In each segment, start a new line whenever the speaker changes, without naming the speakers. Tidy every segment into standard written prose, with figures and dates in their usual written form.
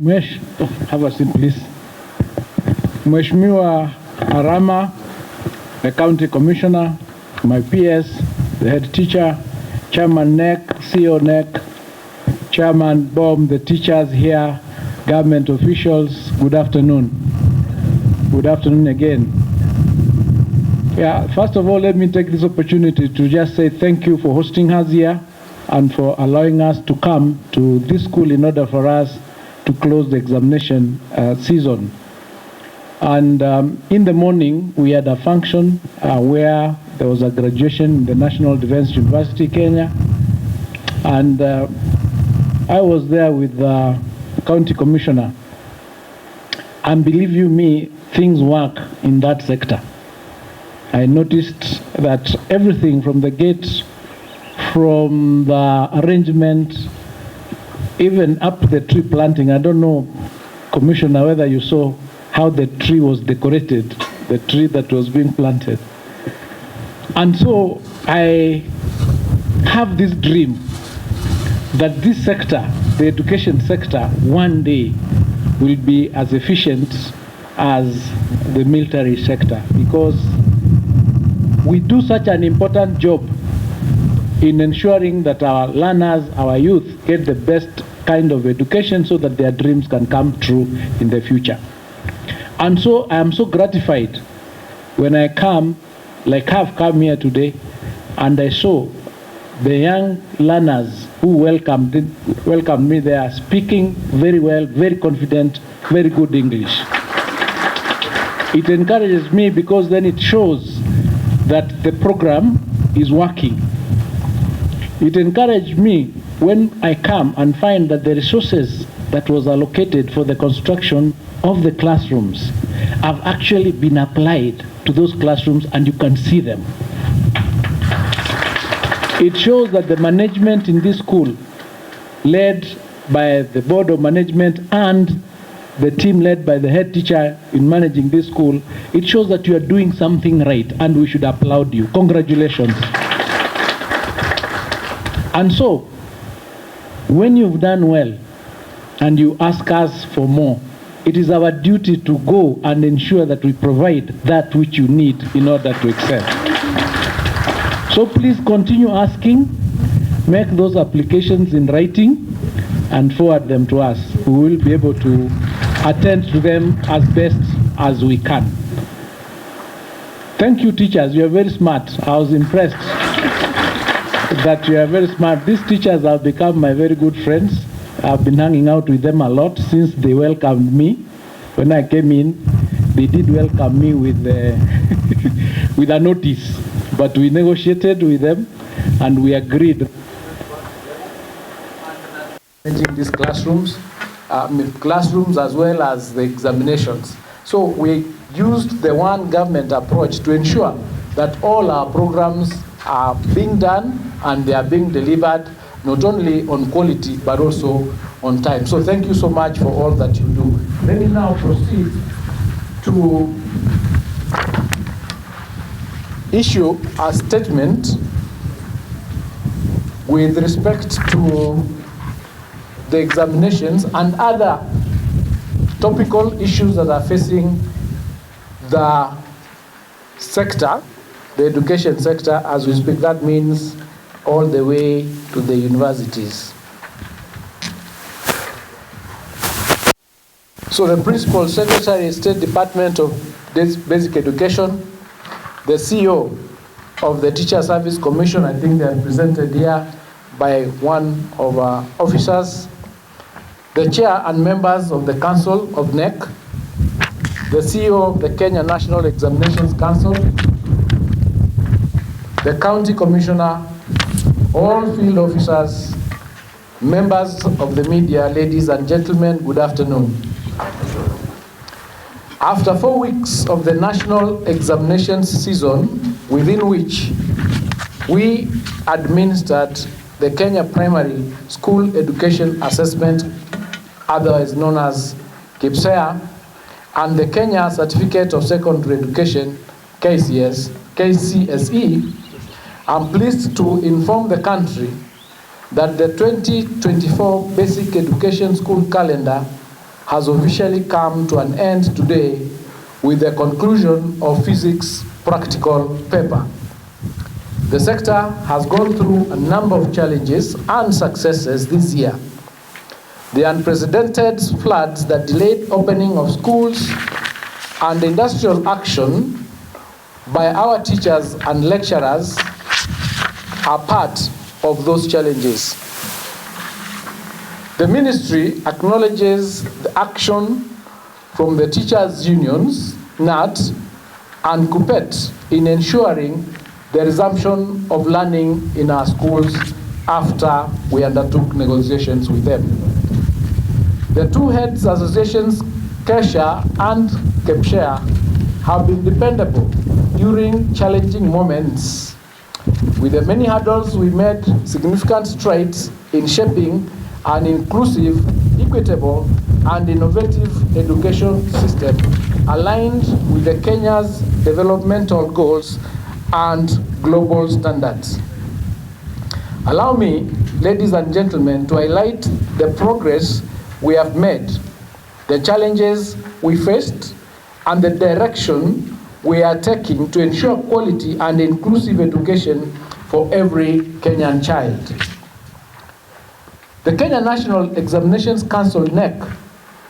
Have a seat, please. Mheshimiwa Arama, the county commissioner, my PS, the head teacher, Chairman NEC, CEO NEC, Chairman Bob, the teachers here, government officials, good afternoon. Good afternoon again. Yeah, first of all, let me take this opportunity to just say thank you for hosting us here and for allowing us to come to this school in order for us to close the examination season. And in the morning, we had a function where there was a graduation in the National Defense University, Kenya. And I was there with the county commissioner. And believe you me, things work in that sector. I noticed that everything from the gates, from the arrangement, even up to the tree planting. I don't know, Commissioner, whether you saw how the tree was decorated, the tree that was being planted. And so I have this dream that this sector, the education sector, one day will be as efficient as the military sector, because we do such an important job in ensuring that our learners, our youth, get the best kind of education so that their dreams can come true in the future. And so I am so gratified when I come, like I've come here today, and I saw the young learners who welcomed me there, speaking very well, very confident, very good English. It encourages me because then it shows that the program is working. It encouraged me when I come and find that the resources that was allocated for the construction of the classrooms have actually been applied to those classrooms, and you can see them. It shows that the management in this school, led by the board of management and the team led by the head teacher in managing this school, it shows that you are doing something right, and we should applaud you. Congratulations. And so, when you've done well and you ask us for more, it is our duty to go and ensure that we provide that which you need in order to excel. So please continue asking, make those applications in writing and forward them to us. We will be able to attend to them as best as we can. Thank you, teachers. You are very smart. I was impressed that you are very smart. These teachers have become my very good friends. I've been hanging out with them a lot since they welcomed me. When I came in, they did welcome me with with a notice, but we negotiated with them and we agreed managing these classrooms as well as the examinations. So we used the one government approach to ensure that all our programs are being done and they are being delivered not only on quality but also on time. So thank you so much for all that you do. Let me now proceed to issue a statement with respect to the examinations and other topical issues that are facing the sector, the education sector as we speak. That means all the way to the universities. So the Principal Secretary, State Department of Basic Education, the CEO of the Teacher Service Commission, I think they are presented here by one of our officers, the chair and members of the Council of NEC, the CEO of the Kenya National Examinations Council, the County Commissioner, all field officers, members of the media, ladies and gentlemen, good afternoon. After 4 weeks of the national examinations season, within which we administered the Kenya Primary School Education Assessment, otherwise known as KPSEA, and the Kenya Certificate of Secondary Education, KCSE, I'm pleased to inform the country that the 2024 Basic Education School Calendar has officially come to an end today with the conclusion of physics practical paper. The sector has gone through a number of challenges and successes this year. The unprecedented floods that delayed opening of schools and industrial action by our teachers and lecturers are part of those challenges. The ministry acknowledges the action from the teachers' unions, NAT, and KUPPET in ensuring the resumption of learning in our schools after we undertook negotiations with them. The two heads associations, KESHA and KEPSHARE, have been dependable during challenging moments. With the many hurdles, we made significant strides in shaping an inclusive, equitable, and innovative education system aligned with the Kenya's developmental goals and global standards. Allow me, ladies and gentlemen, to highlight the progress we have made, the challenges we faced, and the direction we are taking to ensure quality and inclusive education for every Kenyan child. The Kenya National Examinations Council, NEC,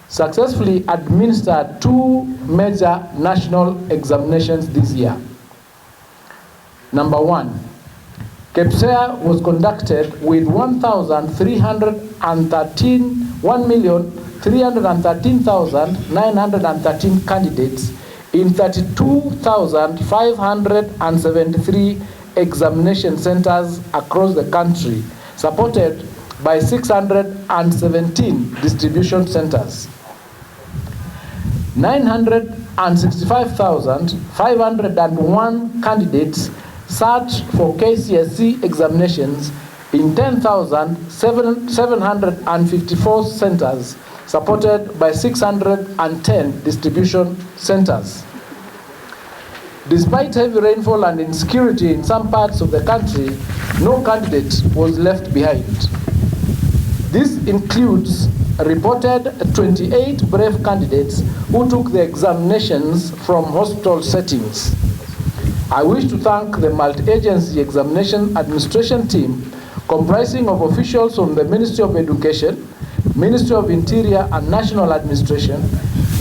successfully administered two major national examinations this year. Number one, KEPSHARE was conducted with 1,313,913 candidates in 32,573 examination centers across the country, supported by 617 distribution centers. 965,501 candidates sat for KCSE examinations in 10,754 centers, supported by 610 distribution centers. Despite heavy rainfall and insecurity in some parts of the country, no candidate was left behind. This includes reported 28 brave candidates who took the examinations from hospital settings. I wish to thank the multi-agency examination administration team comprising of officials from the Ministry of Education, Ministry of Interior and National Administration,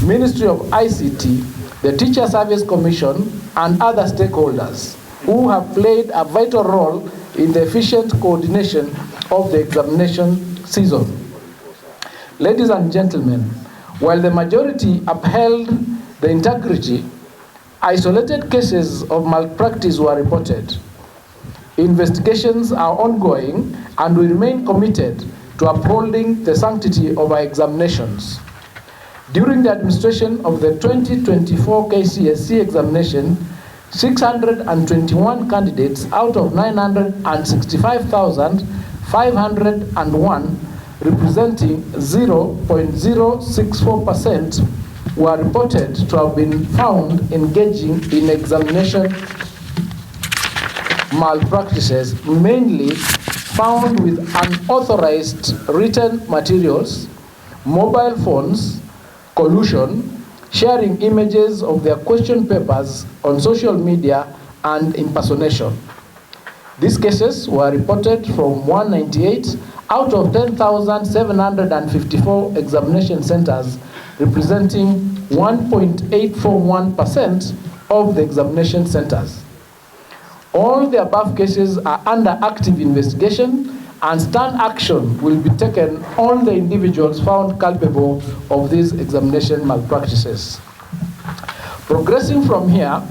Ministry of ICT, the Teacher Service Commission, and other stakeholders who have played a vital role in the efficient coordination of the examination season. Ladies and gentlemen, while the majority upheld the integrity, isolated cases of malpractice were reported. Investigations are ongoing and we remain committed to upholding the sanctity of our examinations. During the administration of the 2024 KCSE examination, 621 candidates out of 965,501, representing 0.064%, were reported to have been found engaging in examination malpractices, mainly found with unauthorized written materials, mobile phones, collusion, sharing images of their question papers on social media, and impersonation. These cases were reported from 198 out of 10,754 examination centers, representing 1.841% of the examination centers. All the above cases are under active investigation and stern action will be taken on the individuals found culpable of these examination malpractices. Progressing from here,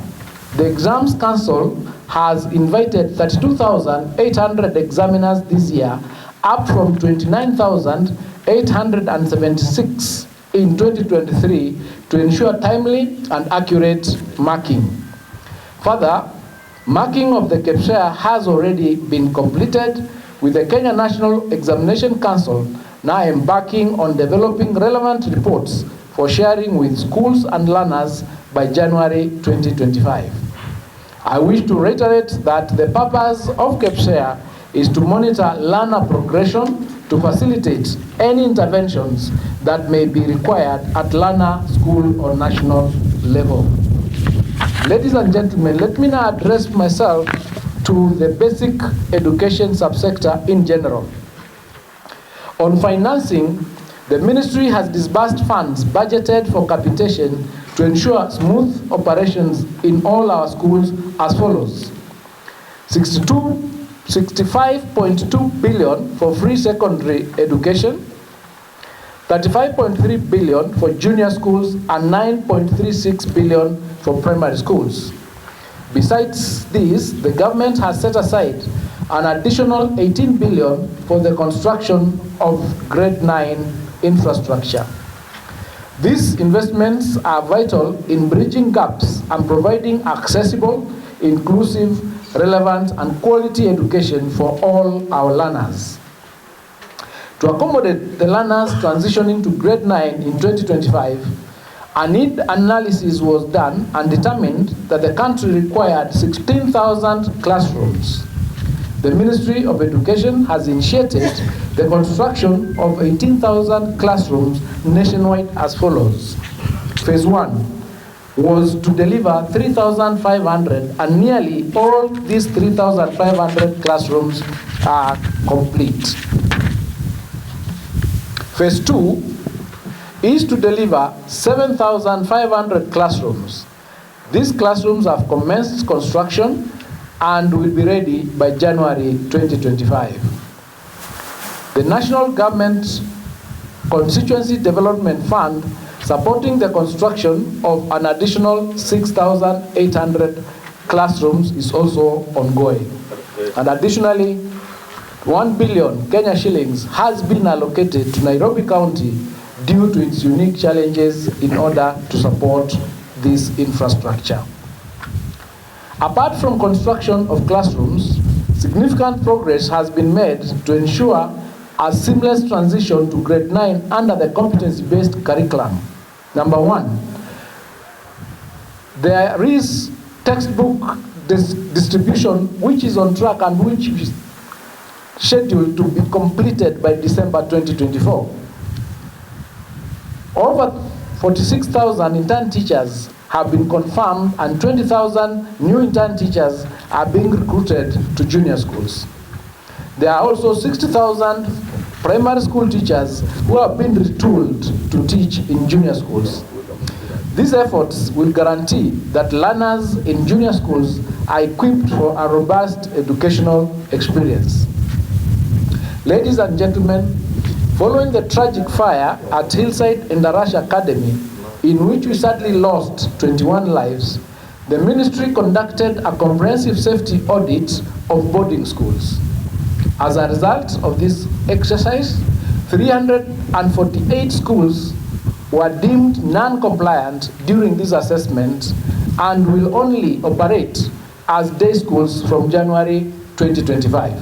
the Exams Council has invited 32,800 examiners this year, up from 29,876 in 2023, to ensure timely and accurate marking. Further, marking of the KEPSHARE has already been completed, with the Kenya National Examination Council now embarking on developing relevant reports for sharing with schools and learners by January 2025. I wish to reiterate that the purpose of KEPSHARE is to monitor learner progression to facilitate any interventions that may be required at learner, school, or national level. Ladies and gentlemen, let me now address myself to the basic education subsector in general. On financing, the ministry has disbursed funds budgeted for capitation to ensure smooth operations in all our schools as follows. 65.2 billion for free secondary education, 35.3 billion for junior schools, and 9.36 billion for primary schools. Besides this, the government has set aside an additional 18 billion for the construction of grade 9 infrastructure. These investments are vital in bridging gaps and providing accessible, inclusive, relevant, and quality education for all our learners. To accommodate the learners transitioning to grade 9 in 2025, a need analysis was done and determined that the country required 16,000 classrooms. The Ministry of Education has initiated the construction of 18,000 classrooms nationwide as follows. Phase 1 was to deliver 3,500, and nearly all these 3,500 classrooms are complete. Phase 2 is to deliver 7,500 classrooms. These classrooms have commenced construction and will be ready by January 2025. The National Government Constituency Development Fund supporting the construction of an additional 6,800 classrooms is also ongoing. And additionally, 1 billion Kenya shillings has been allocated to Nairobi County due to its unique challenges in order to support this infrastructure. Apart from construction of classrooms, significant progress has been made to ensure a seamless transition to grade 9 under the competency-based curriculum. Number 1, there is textbook distribution which is on track and which is scheduled to be completed by December 2024. Over 46,000 intern teachers have been confirmed and 20,000 new intern teachers are being recruited to junior schools. There are also 60,000 primary school teachers who have been retooled to teach in junior schools. These efforts will guarantee that learners in junior schools are equipped for a robust educational experience. Ladies and gentlemen, following the tragic fire at Hillside Indarash Academy, in which we sadly lost 21 lives, the ministry conducted a comprehensive safety audit of boarding schools. As a result of this exercise, 348 schools were deemed non-compliant during this assessment and will only operate as day schools from January 2025.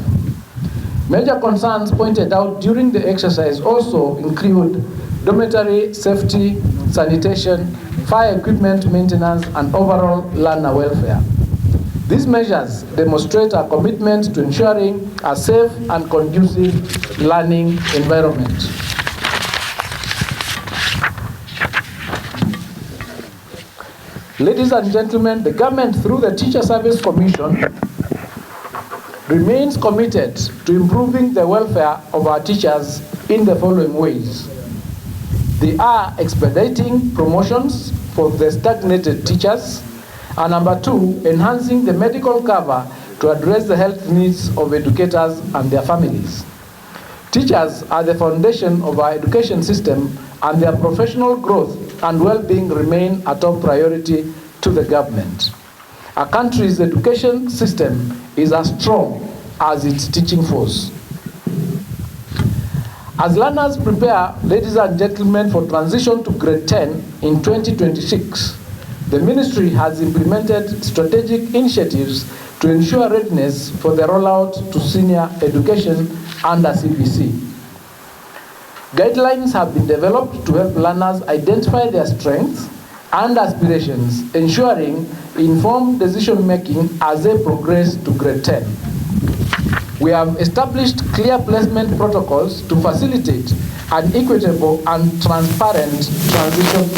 Major concerns pointed out during the exercise also include dormitory safety, sanitation, fire equipment maintenance, and overall learner welfare. These measures demonstrate our commitment to ensuring a safe and conducive learning environment. Ladies and gentlemen, the government through the Teacher Service Commission remains committed to improving the welfare of our teachers in the following ways. They are expediting promotions for the stagnated teachers, and number 2, enhancing the medical cover to address the health needs of educators and their families. Teachers are the foundation of our education system, and their professional growth and well-being remain a top priority to the government. Our country's education system is as strong as its teaching force. As learners prepare, ladies and gentlemen, for transition to grade 10 in 2026, the ministry has implemented strategic initiatives to ensure readiness for the rollout to senior education under CBC. Guidelines have been developed to help learners identify their strengths and aspirations, ensuring informed decision-making as they progress to grade 10. We have established clear placement protocols to facilitate an equitable and transparent transition.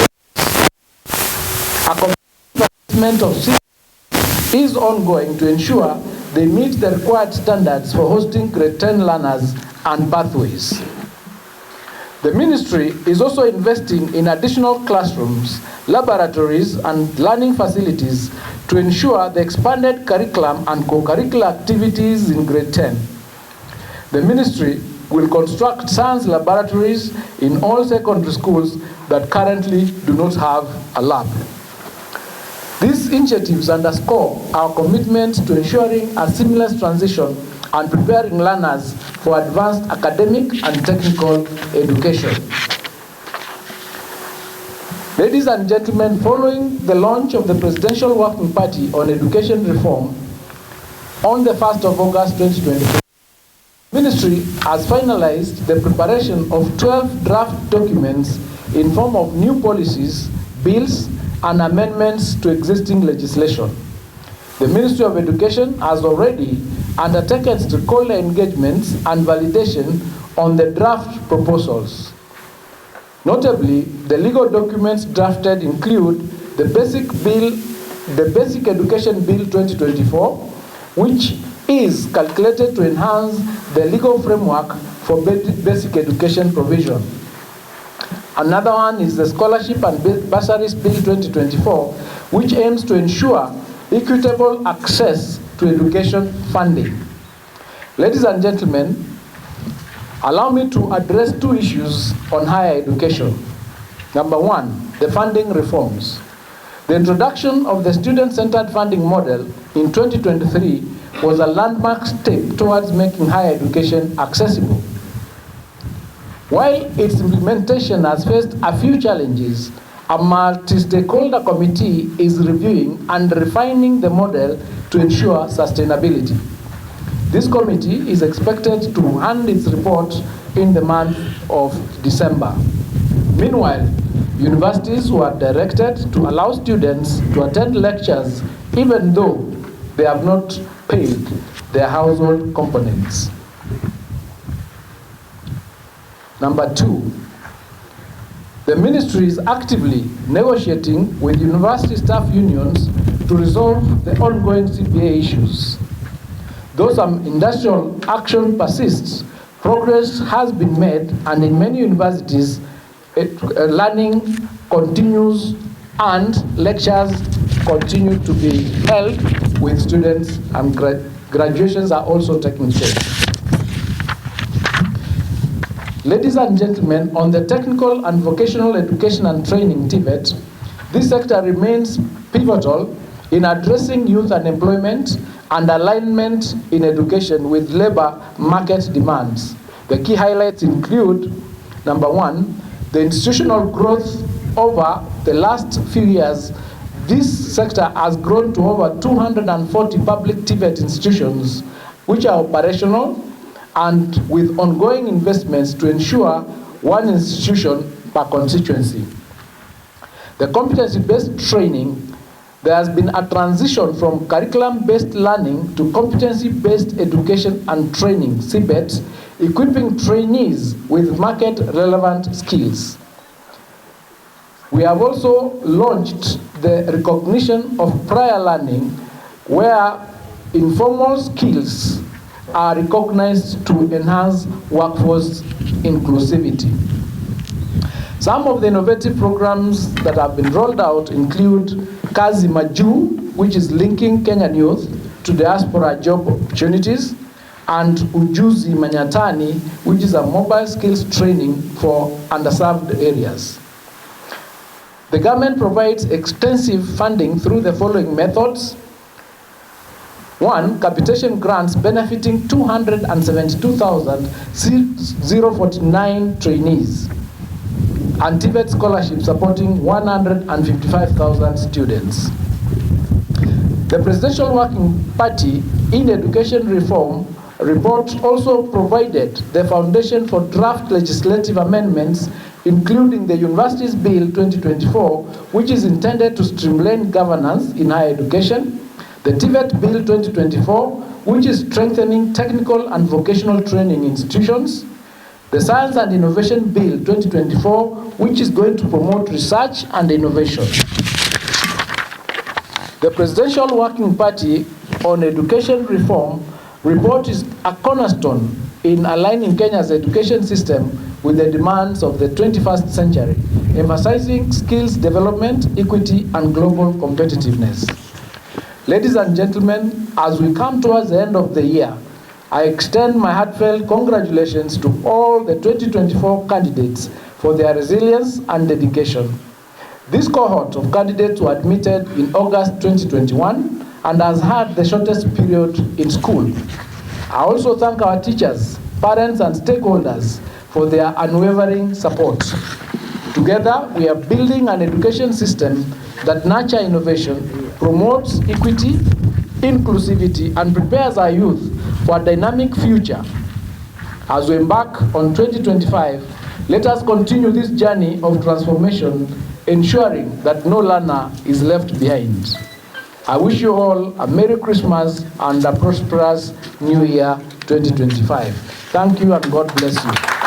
A complete placement of students is ongoing to ensure they meet the required standards for hosting grade 10 learners and pathways. The ministry is also investing in additional classrooms, laboratories, and learning facilities to ensure the expanded curriculum and co-curricular activities in grade 10. The ministry will construct science laboratories in all secondary schools that currently do not have a lab. These initiatives underscore our commitment to ensuring a seamless transition and preparing learners for advanced academic and technical education. Ladies and gentlemen, following the launch of the Presidential Working Party on Education Reform on the 1st of August 2024, the Ministry has finalized the preparation of 12 draft documents in form of new policies, bills, and amendments to existing legislation. The Ministry of Education has already undertaken stakeholder engagements and validation on the draft proposals. Notably, the legal documents drafted include the Basic Education Bill 2024, which is calculated to enhance the legal framework for basic education provision. Another one is the Scholarship and Bursaries Bill 2024, which aims to ensure equitable access to education funding. Ladies and gentlemen, allow me to address two issues on higher education. Number one, the funding reforms. The introduction of the student-centered funding model in 2023 was a landmark step towards making higher education accessible. While its implementation has faced a few challenges, a multi-stakeholder committee is reviewing and refining the model to ensure sustainability. This committee is expected to hand its report in the month of December. Meanwhile, universities were directed to allow students to attend lectures even though they have not paid their household components. Number two, the ministry is actively negotiating with university staff unions to resolve the ongoing CBA issues. Though some industrial action persists, progress has been made, and in many universities, learning continues and lectures continue to be held with students, and graduations are also taking place. Ladies and gentlemen, on the technical and vocational education and training TVET, this sector remains pivotal in addressing youth unemployment and alignment in education with labor market demands. The key highlights include, number one, the institutional growth over the last few years. This sector has grown to over 240 public TVET institutions, which are operational and with ongoing investments to ensure one institution per constituency. The competency-based training, there has been a transition from curriculum-based learning to competency-based education and training, CBET, equipping trainees with market-relevant skills. We have also launched the recognition of prior learning, where informal skills are recognized to enhance workforce inclusivity. Some of the innovative programs that have been rolled out include Kazi Maju, which is linking Kenyan youth to diaspora job opportunities, and Ujuzi Manyatani, which is a mobile skills training for underserved areas. The government provides extensive funding through the following methods. One, capitation grants benefiting 272,049 trainees, and TVET scholarship supporting 155,000 students. The Presidential Working Party in Education Reform report also provided the foundation for draft legislative amendments, including the Universities Bill 2024, which is intended to streamline governance in higher education, the TVET Bill 2024, which is strengthening technical and vocational training institutions, the Science and Innovation Bill 2024, which is going to promote research and innovation. The Presidential Working Party on Education Reform report is a cornerstone in aligning Kenya's education system with the demands of the 21st century, emphasizing skills development, equity, and global competitiveness. Ladies and gentlemen, as we come towards the end of the year, I extend my heartfelt congratulations to all the 2024 candidates for their resilience and dedication. This cohort of candidates were admitted in August 2021 and has had the shortest period in school. I also thank our teachers, parents, and stakeholders for their unwavering support. Together, we are building an education system that nurtures innovation, promotes equity, inclusivity, and prepares our youth for a dynamic future. As we embark on 2025, let us continue this journey of transformation, ensuring that no learner is left behind. I wish you all a Merry Christmas and a prosperous New Year 2025. Thank you and God bless you.